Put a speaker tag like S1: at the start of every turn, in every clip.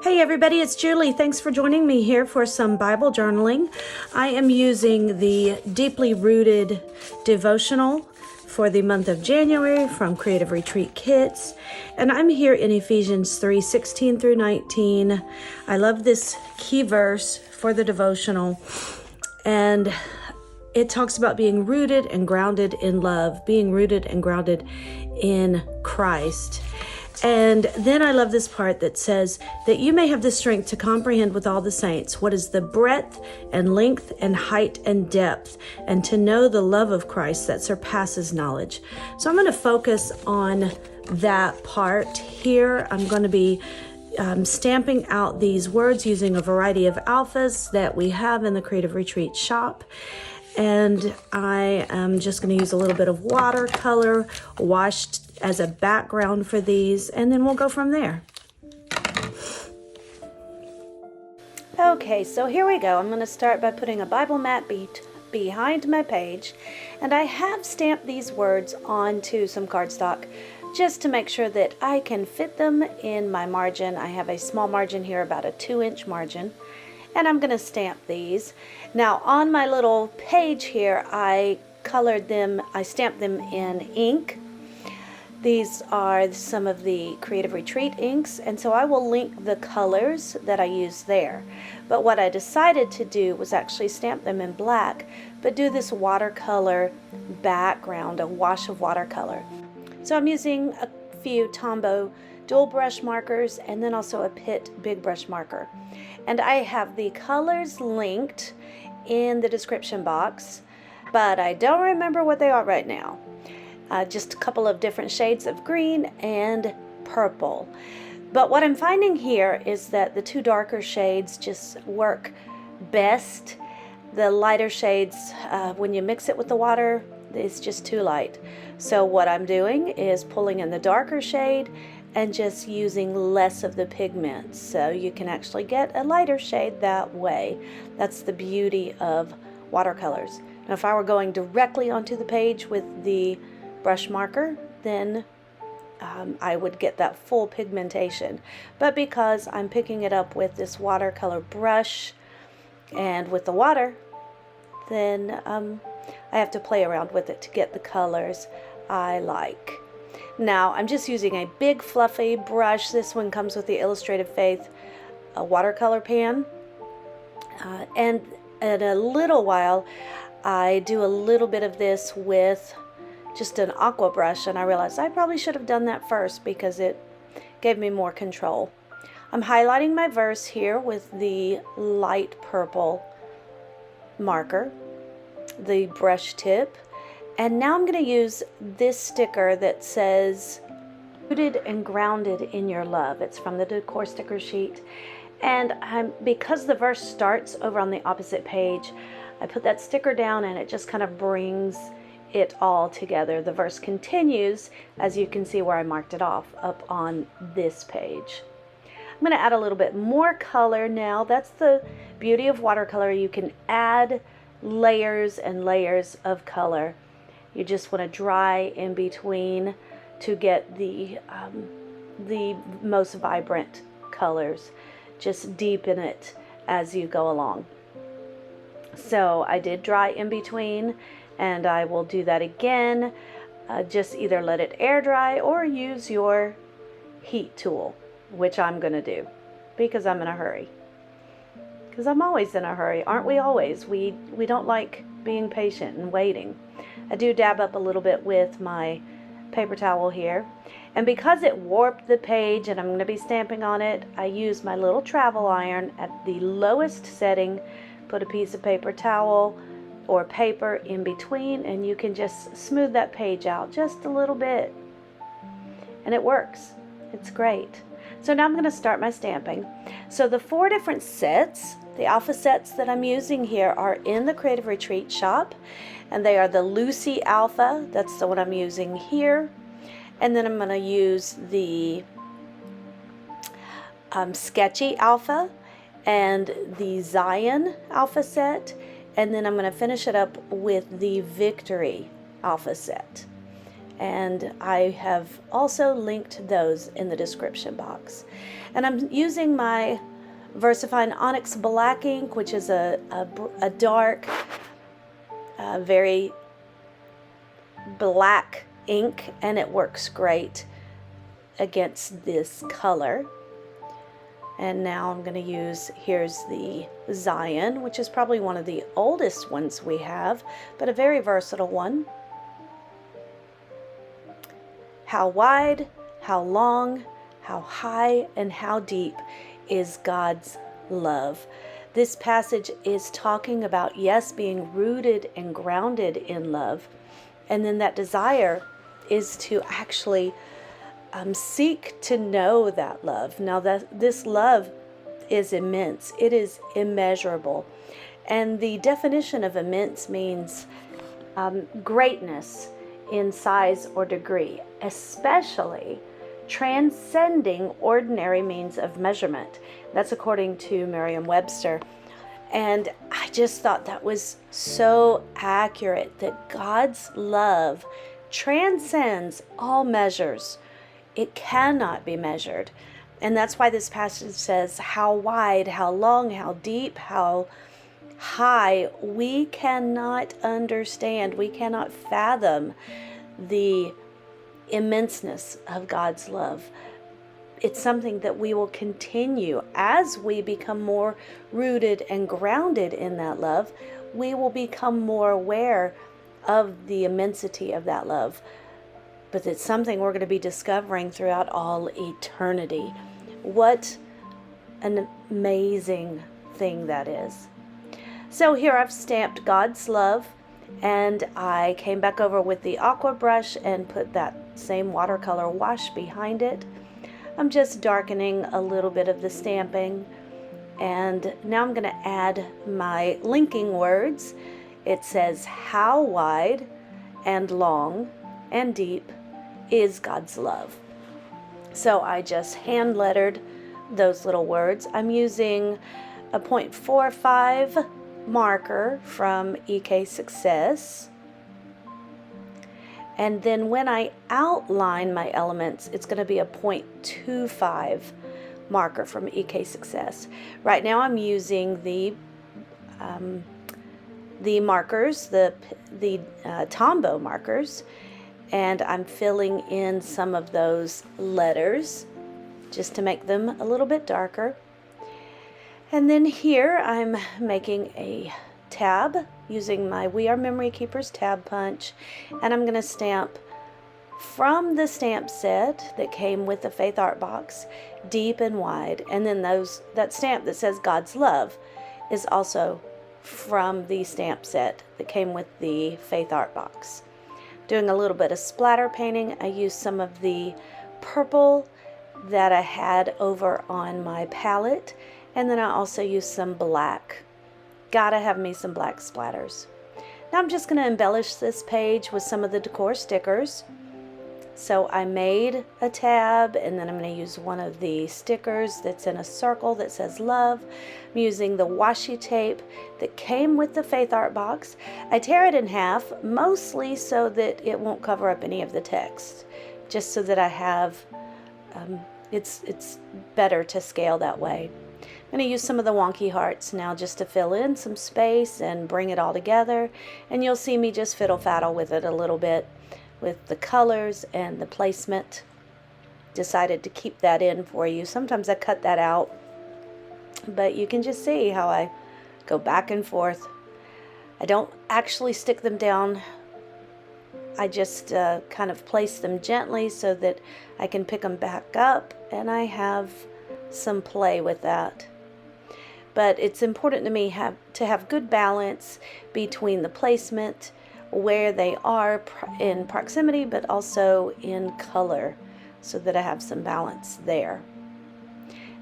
S1: Hey everybody, it's Julie. Thanks for joining me here for some Bible journaling. I am using the Deeply Rooted devotional for the month of January from Creative Retreat Kits. And I'm here in Ephesians 3:16 through 19. I love this key verse for the devotional. And it talks about being rooted and grounded in love, being rooted and grounded in Christ. And then I love this part that says that you may have the strength to comprehend with all the saints what is the breadth and length and height and depth, and to know the love of Christ that surpasses knowledge. So I'm going to focus on that part here. I'm going to be stamping out these words using a variety of alphas that we have in the Creative Retreat shop. And I am just going to use a little bit of watercolor washed as a background for these, and then we'll go from there. Okay, so here we go. I'm going to start by putting a Bible mat behind my page, and I have stamped these words onto some cardstock just to make sure that I can fit them in my margin. I have a small margin here, about a 2-inch margin, and I'm going to stamp these. Now on my little page here, I stamped them in ink. These are some of the Creative Retreat inks, and so I will link the colors that I use there. But what I decided to do was actually stamp them in black, but do this watercolor background, a wash of watercolor. So I'm using a few Tombow dual brush markers and then also a Pitt big brush marker. And I have the colors linked in the description box, but I don't remember what they are right now. Just a couple of different shades of green and purple. But what I'm finding here is that the two darker shades just work best. The lighter shades, when you mix it with the water, it's just too light. So what I'm doing is pulling in the darker shade and just using less of the pigment, so you can actually get a lighter shade that way. That's the beauty of watercolors. Now if I were going directly onto the page with the brush marker, then I would get that full pigmentation. But because I'm picking it up with this watercolor brush and with the water, then I have to play around with it to get the colors I like. Now I'm just using a big fluffy brush. This one comes with the Illustrated Faith watercolor pan. And in a little while I do a little bit of this with just an aqua brush, and I realized I probably should have done that first because it gave me more control. I'm highlighting my verse here with the light purple marker, the brush tip, and now I'm going to use this sticker that says rooted and grounded in your love. It's from the decor sticker sheet, and because the verse starts over on the opposite page, I put that sticker down and it just kind of brings it all together. The verse continues, as you can see where I marked it off, up on this page. I'm going to add a little bit more color now. That's the beauty of watercolor. You can add layers and layers of color. You just want to dry in between to get the most vibrant colors. Just deepen it as you go along. So I did dry in between, and I will do that again. Just either let it air dry or use your heat tool, which I'm going to do because I'm in a hurry. Because I'm always in a hurry, aren't we always? We don't like being patient and waiting. I do dab up a little bit with my paper towel here. And because it warped the page and I'm going to be stamping on it, I use my little travel iron at the lowest setting, put a piece of paper towel or paper in between, and you can just smooth that page out just a little bit. And it works. It's great. So now I'm going to start my stamping. So the 4 different sets, the alpha sets that I'm using here, are in the Creative Retreat shop. And they are the Lucy Alpha, that's the one I'm using here. And then I'm going to use the Sketchy Alpha and the Zion Alpha set. And then I'm going to finish it up with the Victory Alpha set. and I have also linked those in the description box. And I'm using my Versafine Onyx black ink, which is a dark, very black ink, and it works great against this color. And now I'm going to use, here's the Zion, which is probably one of the oldest ones we have, but a very versatile one. How wide, how long, how high, and how deep is God's love. This passage is talking about, yes, being rooted and grounded in love, and then that desire is to actually seek to know that love. Now, this love is immense. It is immeasurable. And the definition of immense means greatness in size or degree, especially transcending ordinary means of measurement. That's according to Merriam-Webster. And I just thought that was so accurate, that God's love transcends all measures. It cannot be measured. And that's why this passage says how wide, how long, how deep, how high. We cannot understand, we cannot fathom the immenseness of God's love. It's something that we will continue as we become more rooted and grounded in that love. We will become more aware of the immensity of that love. But it's something we're going to be discovering throughout all eternity. What an amazing thing that is. So here I've stamped God's love, and I came back over with the aqua brush and put that same watercolor wash behind it. I'm just darkening a little bit of the stamping, and now I'm going to add my linking words. It says, how wide and long and deep is God's love. So I just hand lettered those little words. I'm using a 0.45 marker from EK Success. And then when I outline my elements, it's going to be a 0.25 marker from EK Success. Right now I'm using the markers, the Tombow markers, and I'm filling in some of those letters just to make them a little bit darker. And then here I'm making a tab using my We Are Memory Keepers tab punch, and I'm going to stamp from the stamp set that came with the Faith Art box, deep and wide. And then that stamp that says God's love is also from the stamp set that came with the Faith Art box. Doing a little bit of splatter painting. I used some of the purple that I had over on my palette, and then I also used some black. Gotta have me some black splatters. Now I'm just going to embellish this page with some of the decor stickers. So I made a tab, and then I'm going to use one of the stickers that's in a circle that says love. I'm using the washi tape that came with the Faith Art box. I tear it in half, mostly so that it won't cover up any of the text, just so that I have, it's better to scale that way. I'm going to use some of the wonky hearts now just to fill in some space and bring it all together. And you'll see me just fiddle-faddle with it a little bit with the colors and the placement. Decided to keep that in for you. Sometimes I cut that out, but you can just see how I go back and forth. I don't actually stick them down. I just kind of place them gently so that I can pick them back up, and I have some play with that. But it's important to me to have good balance between the placement, where they are in proximity, but also in color, so that I have some balance there.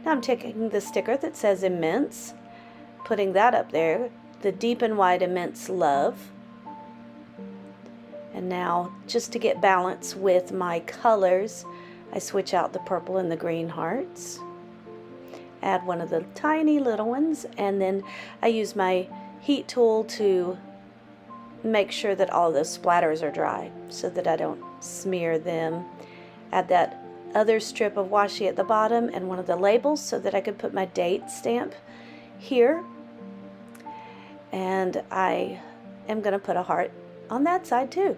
S1: Now I'm taking the sticker that says immense, putting that up there, the deep and wide immense love. And now, just to get balance with my colors, I switch out the purple and the green hearts. Add one of the tiny little ones, and then I use my heat tool to make sure that all of those splatters are dry so that I don't smear them. Add that other strip of washi at the bottom and one of the labels so that I could put my date stamp here. And I am going to put a heart on that side too.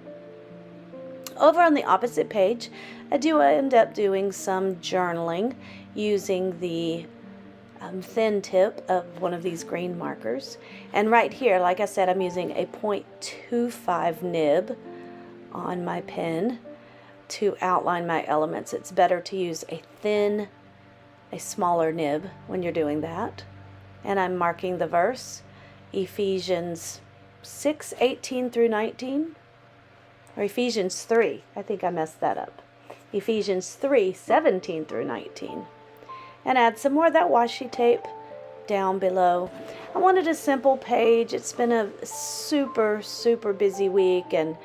S1: Over on the opposite page, I do end up doing some journaling using the thin tip of one of these green markers. And right here, like I said, I'm using a 0.25 nib on my pen to outline my elements. It's better to use a smaller nib when you're doing that. And I'm marking the verse, Ephesians 6:18 through 19, or Ephesians 3. I think I messed that up. Ephesians 3:17 through 19. And add some more of that washi tape down below. I wanted a simple page. It's been a super, super busy week and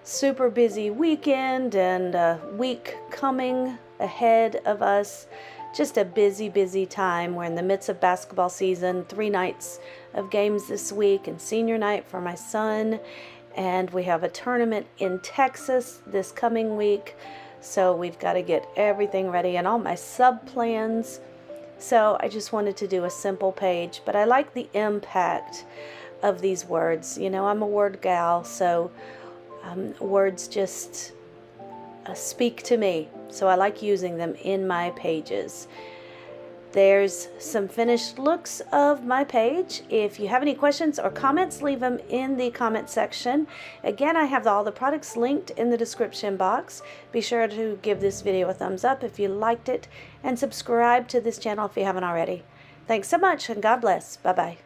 S1: super busy weekend and a week coming ahead of us. Just a busy, busy time. We're in the midst of basketball season, 3 nights of games this week and senior night for my son. And we have a tournament in Texas this coming week. So we've got to get everything ready and all my sub plans. So I just wanted to do a simple page, but I like the impact of these words. You know, I'm a word gal, so words just speak to me. So I like using them in my pages. There's some finished looks of my page. If you have any questions or comments, leave them in the comment section. Again, I have all the products linked in the description box. Be sure to give this video a thumbs up if you liked it and subscribe to this channel if you haven't already. Thanks so much and God bless. Bye-bye.